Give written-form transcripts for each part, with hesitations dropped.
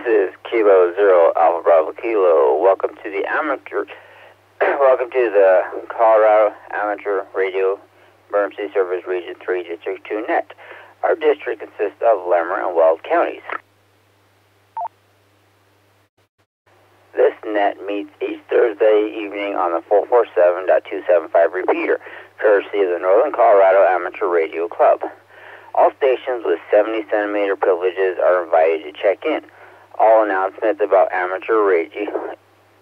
This is Kilo Zero Alpha Bravo Kilo. Welcome to the welcome to the Colorado Amateur Radio Emergency Service Region 3 District 2 Net. Our district consists of Larimer and Weld counties. This net meets each Thursday evening on the 447.275 repeater, courtesy of the Northern Colorado Amateur Radio Club. All stations with 70-centimeter privileges are invited to check in. All announcements about amateur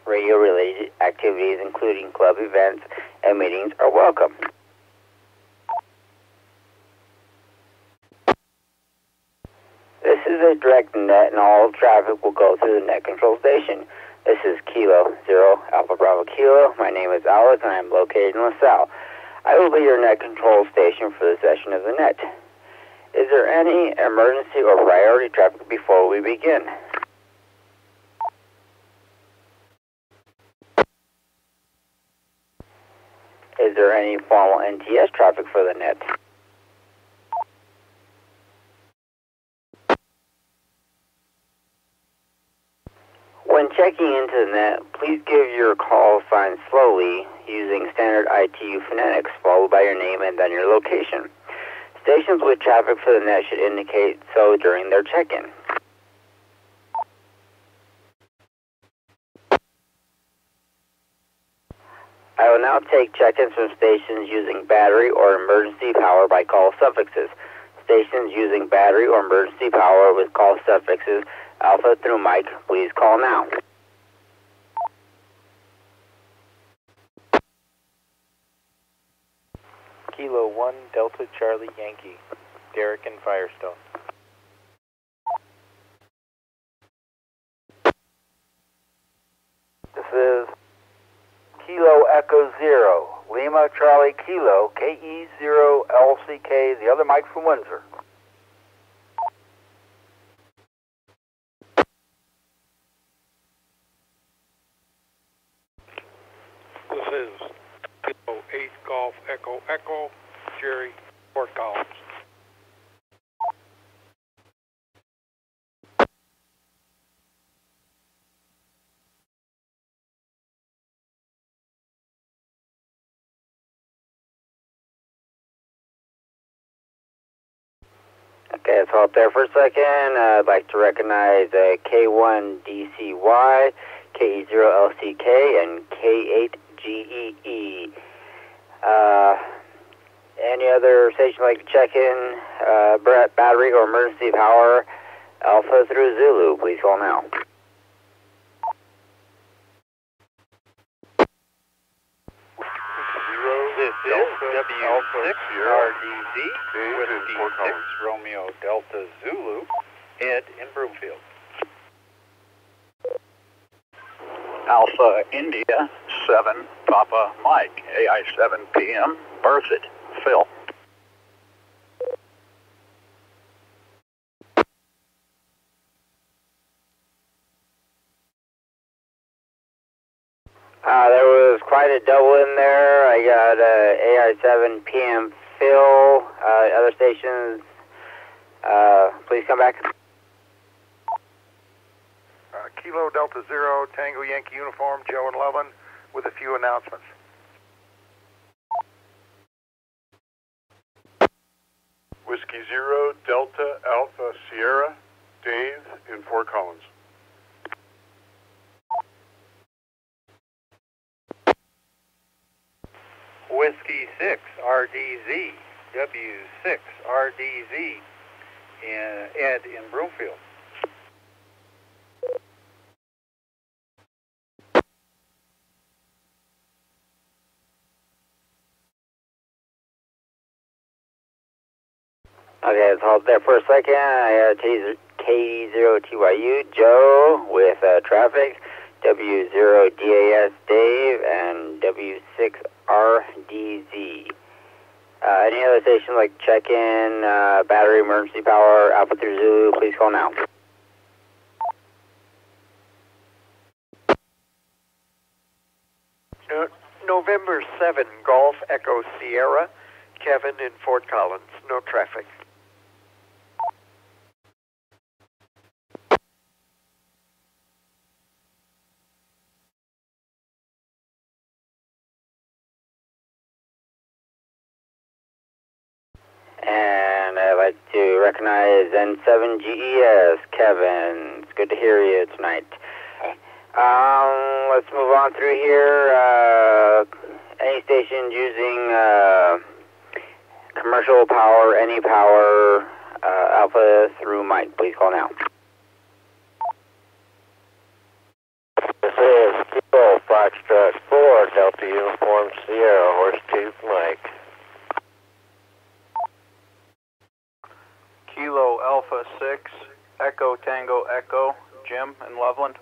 radio-related activities, including club events and meetings, are welcome. This is a direct net, and all traffic will go through the net control station. This is Kilo Zero Alpha Bravo Kilo. My name is Alex, and I am located in LaSalle. I will be your net control station for the session of the net. Is there any emergency or priority traffic before we begin? Is there any formal NTS traffic for the net? When checking into the net, please give your call sign slowly using standard ITU phonetics, followed by your name and then your location. Stations with traffic for the net should indicate so during their check-in. I will now take check-ins from stations using battery or emergency power by call suffixes. Stations using battery or emergency power with call suffixes Alpha through Mike, please call now. Kilo 1 Delta Charlie Yankee, Derek and Firestone. This is Kilo Echo Zero, Lima Charlie Kilo, KE0LCK, the other Mike from Windsor. This is Kilo 8 Golf Echo Echo, Jerry, Fort Collins. Okay, let's hold there for a second. I'd like to recognize K1DCY, KE0LCK, and K8GEE. Any other station like to check in, battery or emergency power, Alpha through Zulu, please call now. This is W6RDZ with D6 Romeo Delta Zulu, Ed in Broomfield. Alpha India 7 Papa Mike, AI 7 PM, Berthoud, Phil. There was quite a double in there. I got AI 7 PM Phil. Other stations, please come back. Kilo Delta Zero, Tango Yankee Uniform, Joe and Levin, with a few announcements. Whiskey Zero, Delta Alpha Sierra, Dave in Fort Collins. Whiskey 6 RDZ, W6 RDZ, Ed in Broomfield. Okay, let's hold there for a second. I got K0TYU, Joe, with traffic, W0DAS, Dave, and W6RDZ. Any other station like check-in, battery, emergency power, Alpha through Zulu, please call now. November 7, Golf Echo Sierra, Kevin in Fort Collins, no traffic. to recognize N7GES. Kevin, it's good to hear you tonight. Let's move on through here. Any stations using commercial power, any power, Alpha through Mike, please call now. This is Kilo Foxtrot 4, Delta Uniform Sierra, Horsetooth Mike. Kilo Alpha 6, Echo Tango Echo, Jim in Loveland.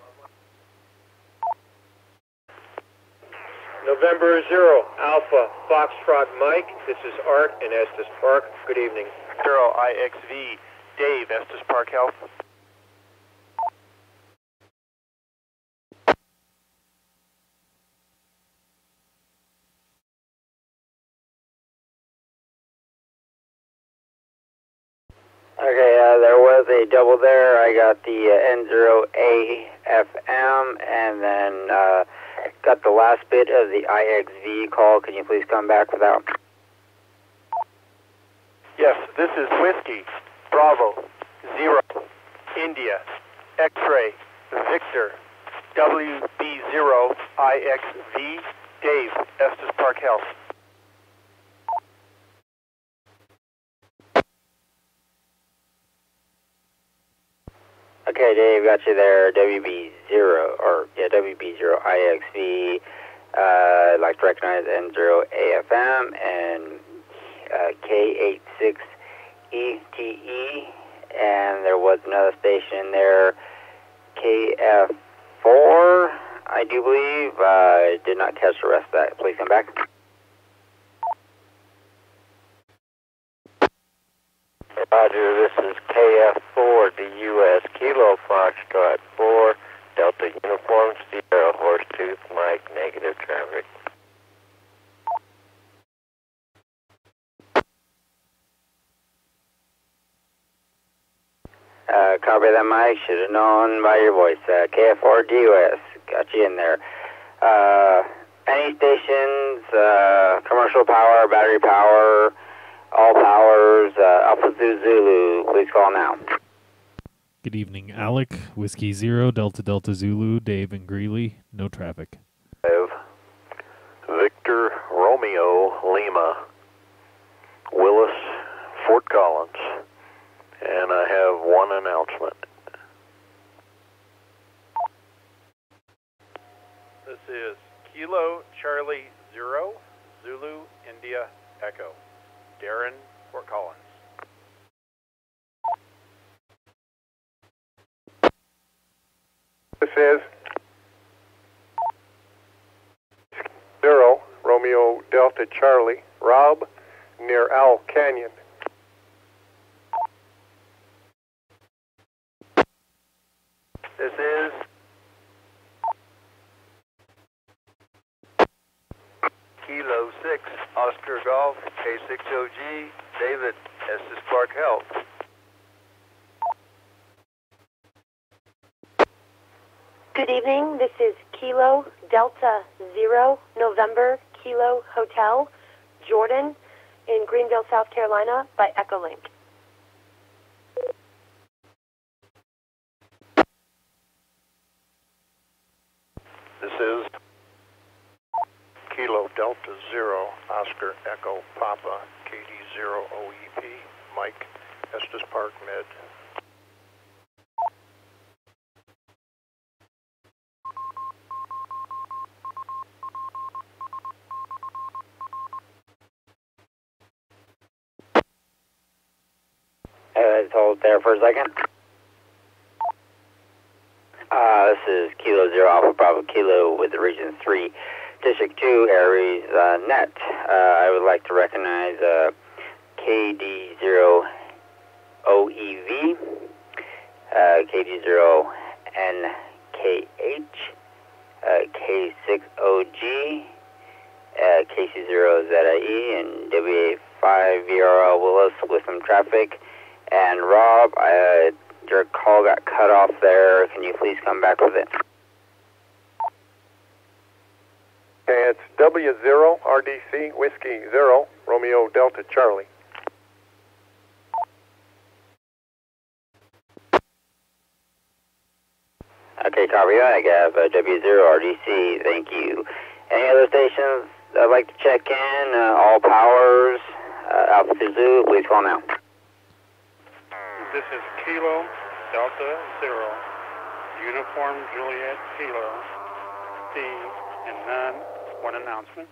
November 0, Alpha Foxtrot Mike. This is Art in Estes Park. Good evening. 0 IXV, Dave, Estes Park Health. Okay, there was a double there. I got the N0AFM and then got the last bit of the IXV call. Can you please come back with that? Yes, this is Whiskey, Bravo, 0, India, X-Ray, Victor, WB0 IXV, Dave, Estes Park Health. Okay, Dave, got you there. WB0 IXV. I'd like to recognize N0AFM and K86ETE. And there was another station there, KF4, I do believe. I did not catch the rest of that. Please come back. Roger, this is KF4, DUS, Kilo Foxtrot 4, Delta Uniform Sierra, Horsetooth Mike, negative traffic. Copy that, Mike. Should have known by your voice. KF4 DUS, got you in there. Any stations, commercial power, battery power, all powers, Alpha Zulu, please call now. Good evening, Alec, Whiskey 0, Delta Delta Zulu, Dave and Greeley, no traffic. Victor Romeo Lima, Willis, Fort Collins, and I have one announcement. This is Kilo Charlie 0, Zulu, India, Echo, Darren, Fort Collins. This is 0, Romeo Delta Charlie, Rob, near Owl Canyon. This is Kilo 6, Oscar Golf, K6OG, David, Estes Park Health. Good evening, this is Kilo Delta 0, November, Kilo Hotel, Jordan, in Greenville, South Carolina, by Echolink. This is Kilo Delta 0, Oscar Echo Papa, KD0 OEP, Mike, Estes Park Med. Let's hold there for a second. This is Kilo 0 Alpha Bravo Kilo with the Region 3, District 2, ARES net. I would like to recognize KD0 OEV, KD0 NKH, K6OG, KC0 ZIE, and WA5 VRL Willis with some traffic. And Rob, your call got cut off there. Can you please come back with it? Okay, it's W0 RDC Whiskey 0, Romeo Delta Charlie. Okay, copy that. I have W0RDC. Thank you. Any other stations I'd like to check in? All powers, Alpha Zulu, please call now. This is Kilo Delta 0, Uniform Juliet Kilo, Steve, and none. One announcement.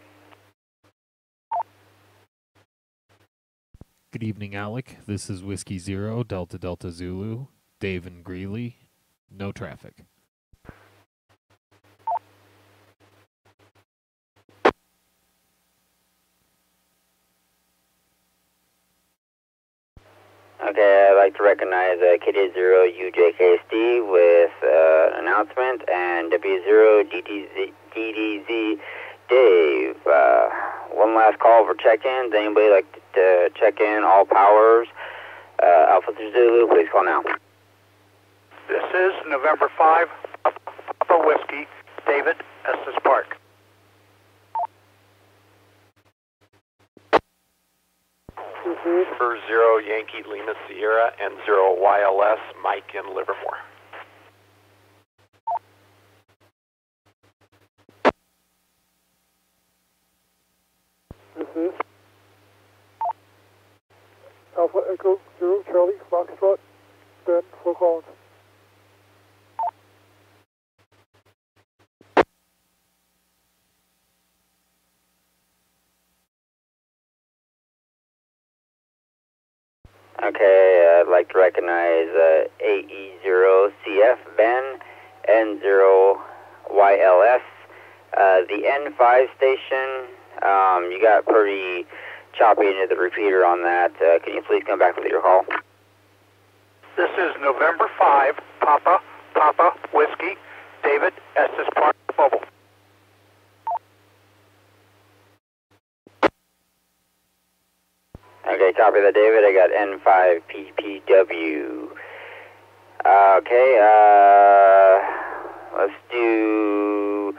Good evening, Alec. This is Whiskey 0, Delta Delta Zulu, Dave and Greeley. No traffic. Okay, I'd like to recognize KD0 UJKSD with an announcement, and W0 DDZ Dave. One last call for check-ins. Anybody like to check in? All powers. Alpha Zulu, please call now. This is November 5, Papa Whiskey, David, Estes Park. For 0 Yankee Lima Sierra and 0 YLS Mike in Livermore. Alpha Echo 0 Charlie Foxtrot, Ben, 4 Collins. Okay, I'd like to recognize AE0CF Ben, N0YLS. The N5 station, you got pretty choppy into the repeater on that. Can you please come back with your call? This is November 5, Papa Whiskey, David, Estes Park, Mobile. Okay, copy that, David. I got N5PPW. Okay, let's do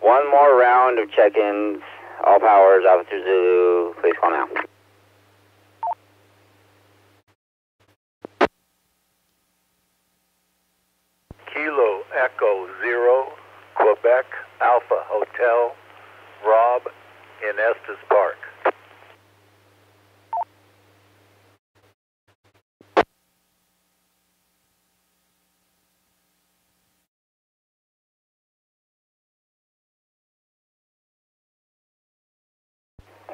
one more round of check-ins. All powers, Officer Zulu, please call now. Kilo Echo 0, Quebec Alpha Hotel, Rob in Estes Park.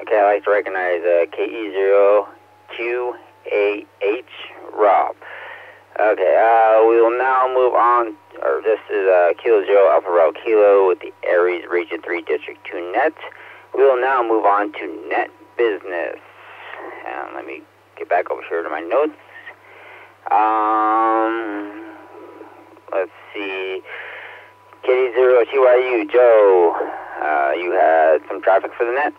Okay, I'd like to recognize KE0QAH Rob. Okay, we will now move on, or this is Kilo 0 Alpha Row Kilo with the ARES Region 3 District 2 net. We will now move on to net business. And let me get back over here to my notes. Let's see. KD0 TYU, Joe, you had some traffic for the net?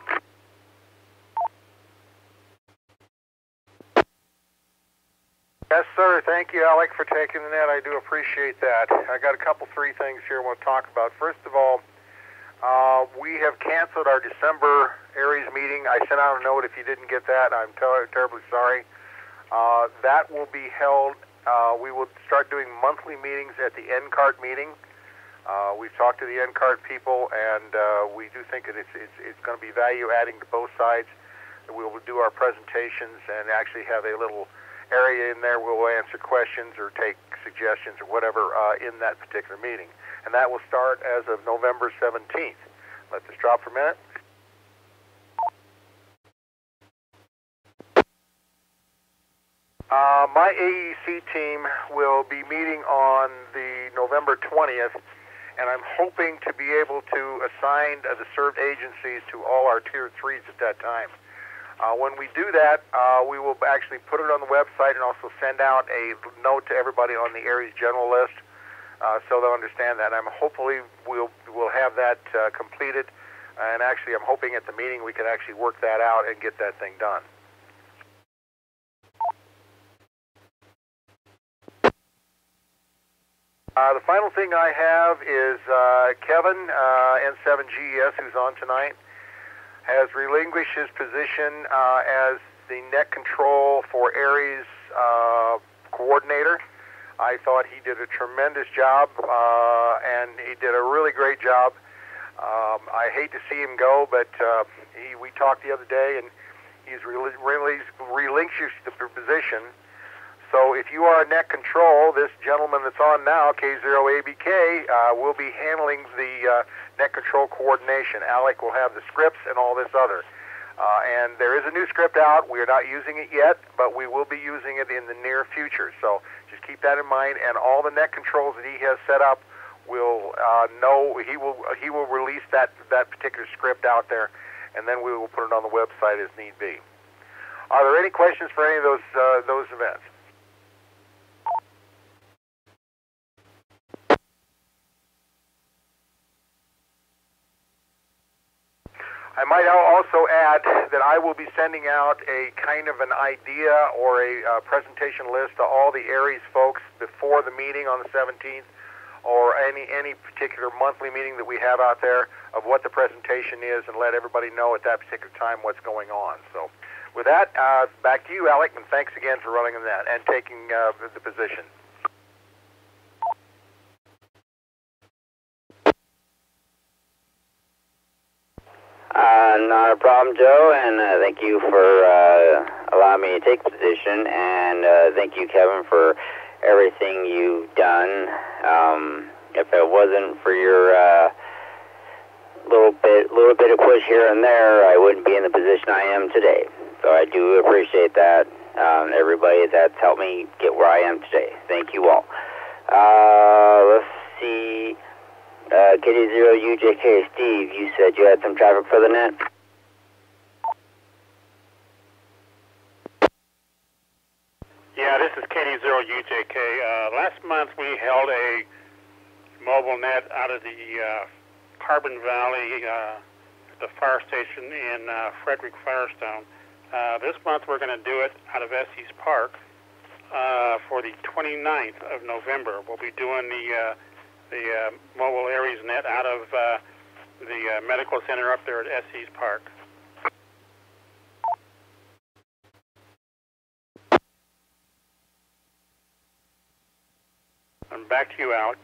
Yes, sir. Thank you, Alec, for taking the net. I do appreciate that. I got three things here I want to talk about. First of all, we have canceled our December ARES meeting. I sent out a note. If you didn't get that, I'm terribly sorry. That will be held. We will start doing monthly meetings at the NCART meeting. We've talked to the NCART people, and we do think that it's going to be value-adding to both sides. We will do our presentations and actually have a little area in there where we'll answer questions or take suggestions or whatever in that particular meeting. And that will start as of November 17th. Let this drop for a minute. My AEC team will be meeting on the November 20th, and I'm hoping to be able to assign the served agencies to all our Tier 3s at that time. When we do that, we will actually put it on the website and also send out a note to everybody on the ARES general list so they'll understand that. Hopefully we'll have that completed, and actually I'm hoping at the meeting we can actually work that out and get that thing done. The final thing I have is Kevin, N7GES, who's on tonight, has relinquished his position as the net control for ARES coordinator. I thought he did a tremendous job, and he did a really great job. I hate to see him go, but we talked the other day, and he's relinquished the position. So if you are net control, this gentleman that's on now, K0ABK, will be handling the net control coordination. Alec will have the scripts and all this other. And there is a new script out. We are not using it yet, but we will be using it in the near future. So just keep that in mind. And all the net controls that he has set up will know he will release that particular script out there, and then we will put it on the website as need be. Are there any questions for any of those events? I might also add that I will be sending out a kind of an idea or a presentation list to all the ARES folks before the meeting on the 17th, or any particular monthly meeting that we have out there, of what the presentation is, and let everybody know at that particular time what's going on. So with that, back to you, Alec, and thanks again for running that and taking the position. Not a problem, Joe, and thank you for allowing me to take the position, and thank you, Kevin, for everything you've done. If it wasn't for your little bit of push here and there, I wouldn't be in the position I am today. So I do appreciate that. Everybody that's helped me get where I am today. Thank you all. Let's see. KD0UJK, Steve, you said you had some traffic for the net? Yeah, this is KD0UJK. Last month we held a mobile net out of the Carbon Valley, the fire station in Frederick Firestone. This month we're going to do it out of Estes Park for the 29th of November. We'll be doing the mobile ARES net out of the medical center up there at Estes Park. And back to you, Alec.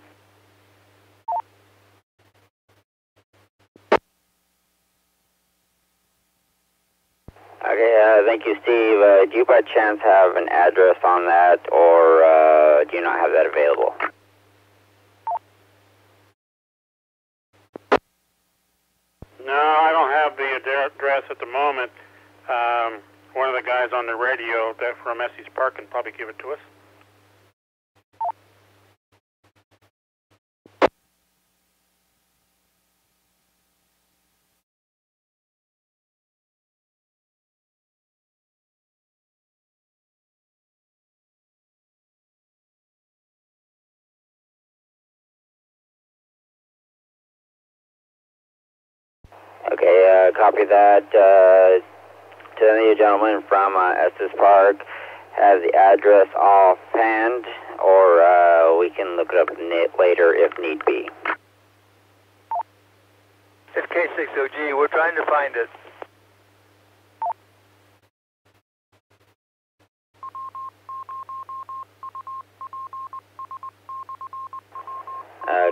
Okay, thank you, Steve. Do you by chance have an address on that, or do you not have that available? No, I don't have the address at the moment. One of the guys on the radio that from Estes Park can probably give it to us. Okay, copy that. To any of you gentlemen from Estes Park, have the address offhand, or we can look it up later if need be. It's K6OG. We're trying to find it.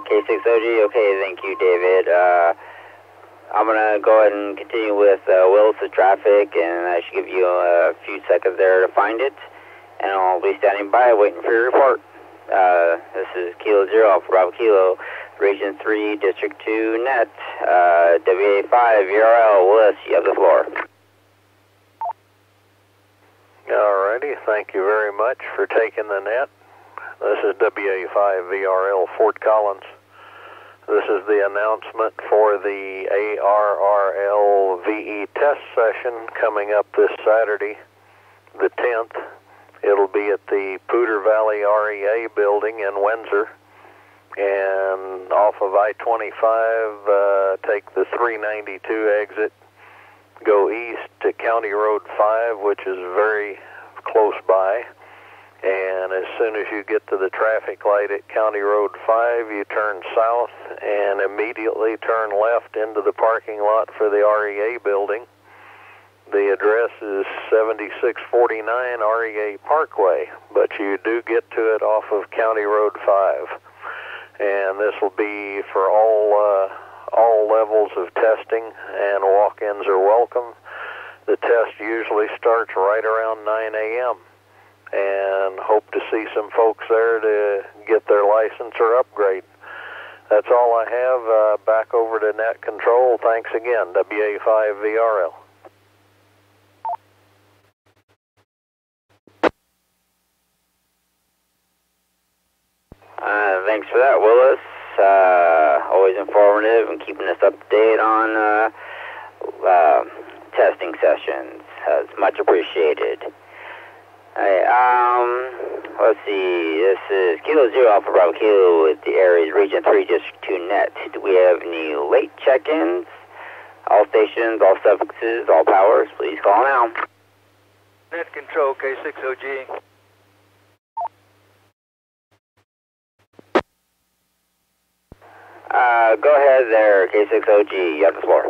K6OG, okay, thank you, David. I'm going to go ahead and continue with Willis traffic, and I should give you a few seconds there to find it. And I'll be standing by waiting for your report. This is Kilo Zero Alpha Bravo Kilo, Region 3, District 2, NET, WA5, ARRL. Willis, you have the floor. Alrighty, thank you very much for taking the net. This is WA5 VRL Fort Collins. This is the announcement for the ARRL VE test session coming up this Saturday, the 10th. It'll be at the Poudre Valley REA building in Windsor. And off of I-25, take the 392 exit, go east to County Road 5, which is very close by. And as soon as you get to the traffic light at County Road 5, you turn south and immediately turn left into the parking lot for the REA building. The address is 7649 REA Parkway, but you do get to it off of County Road 5. And this will be for all levels of testing, and walk-ins are welcome. The test usually starts right around 9 a.m. and hope to see some folks there to get their license or upgrade. That's all I have. Back over to Net Control. Thanks again, WA5VRL. Thanks for that, Willis. Always informative and keeping us up to date on testing sessions. It's much appreciated. Let's see. This is Kilo Zero Alpha Bravo Kilo with the ARES Region 3 District 2 Net. Do we have any late check-ins? All stations, all suffixes, all powers, please call now. Net Control, K6OG. Go ahead there, K6OG. You have the floor.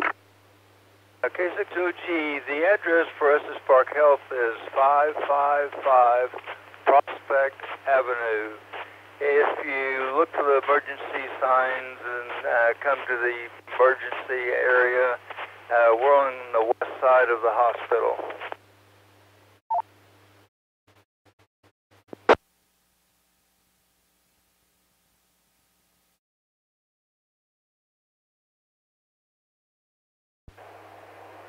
K6OG, the address for Estes Park Health is 555 Prospect Avenue. If you look for the emergency signs and come to the emergency area, we're on the west side of the hospital.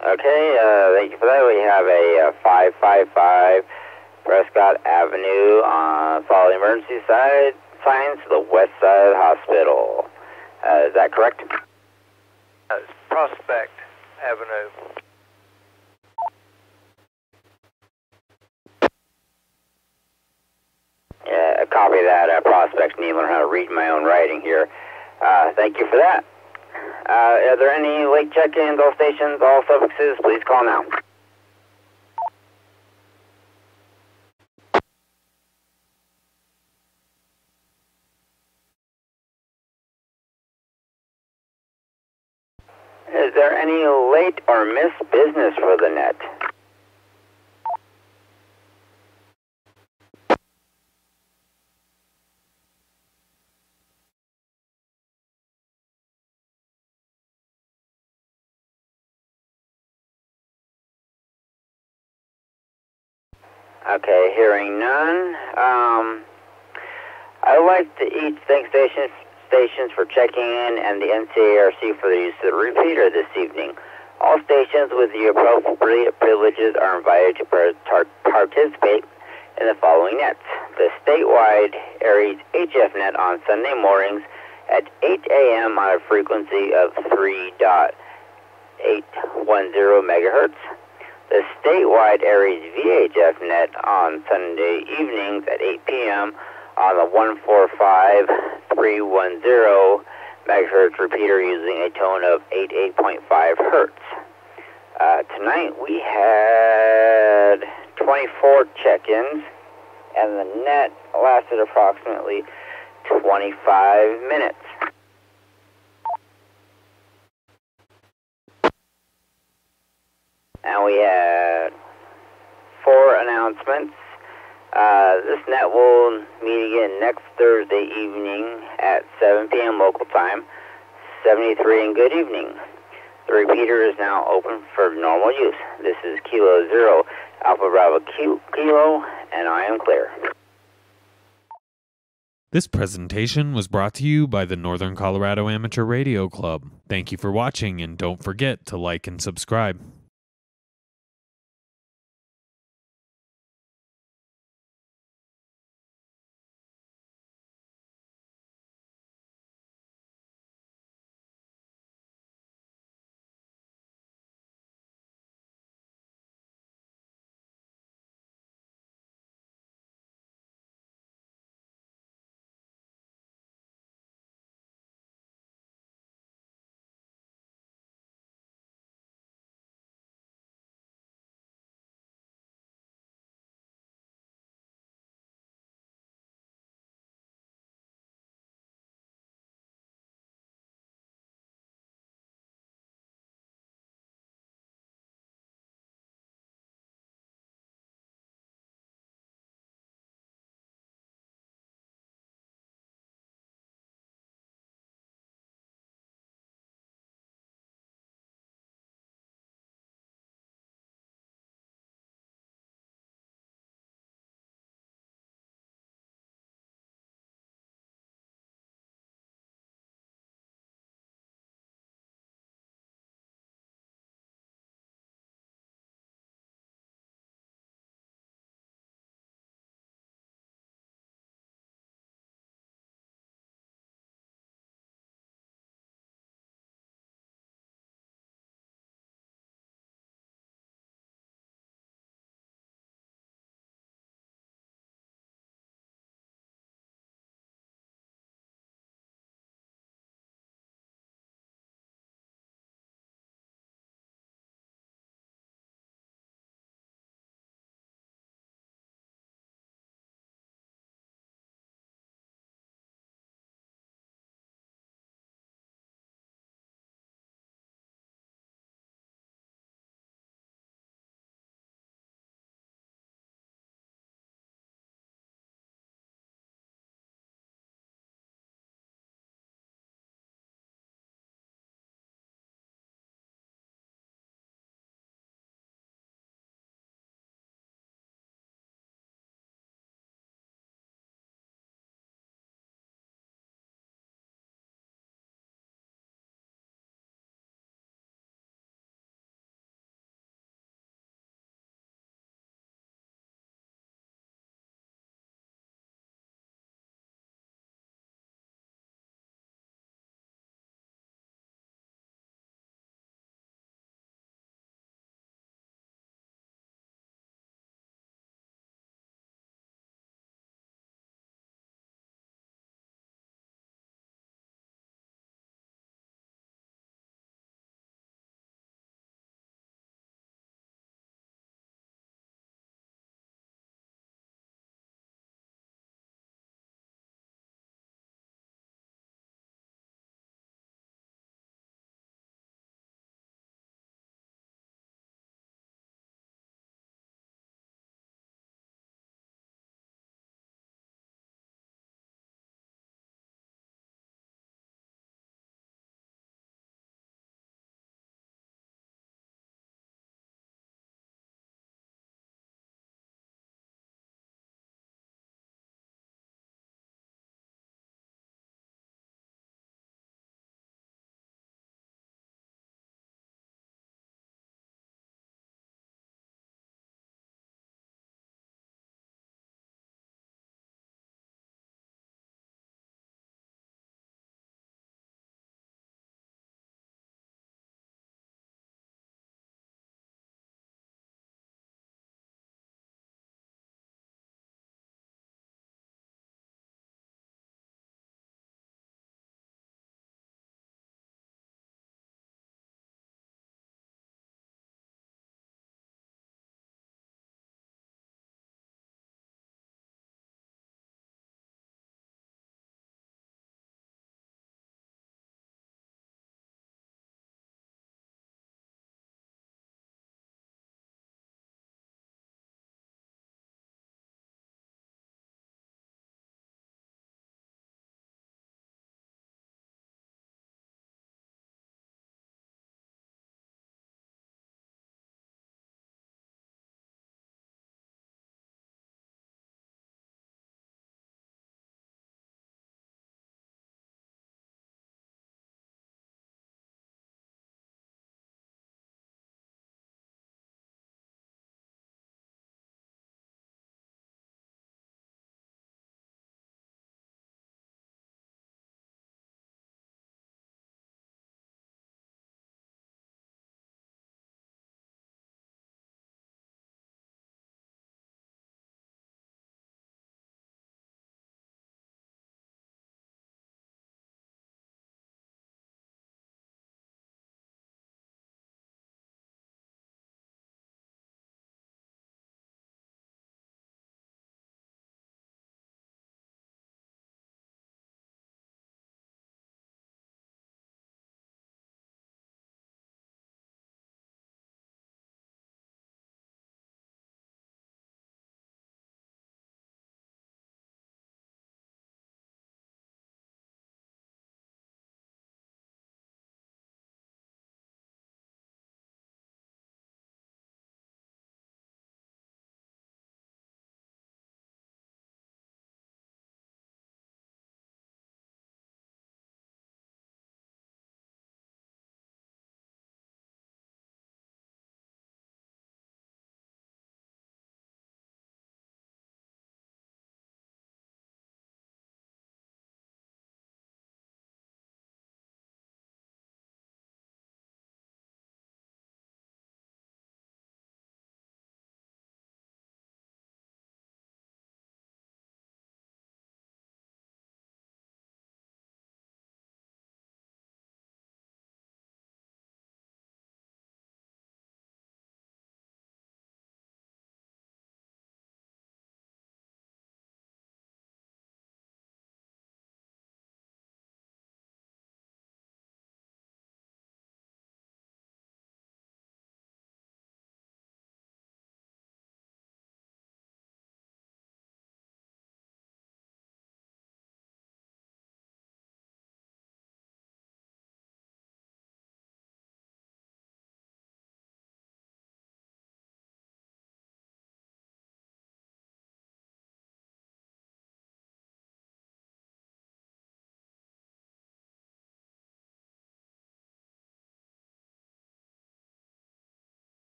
Okay, thank you for that. We have a 555 Prescott Avenue follow the emergency side signs to the west side of the hospital. Is that correct? It's Prospect Avenue. Yeah, a copy of that Prospect. Need to learn how to read my own writing here. Thank you for that. Are there any late check-ins, all stations, all suffixes? Please call now. Is there any late or missed business for the net? Okay, hearing none. I'd like to thank stations for checking in and the NCARC for the use of the repeater this evening. All stations with the appropriate privileges are invited to participate in the following nets. The statewide ARES HF net on Sunday mornings at 8 a.m. on a frequency of 3.810 megahertz. The statewide ARES VHF net on Sunday evenings at 8 p.m. on the 145.310 megahertz repeater using a tone of 88.5 hertz. Tonight we had 24 check-ins, and the net lasted approximately 25 minutes. And we had 4 announcements. This net will meet again next Thursday evening at 7 p.m. local time, 73 and good evening. The repeater is now open for normal use. This is Kilo Zero Alpha Bravo Kilo, and I am clear. This presentation was brought to you by the Northern Colorado Amateur Radio Club. Thank you for watching, and don't forget to like and subscribe.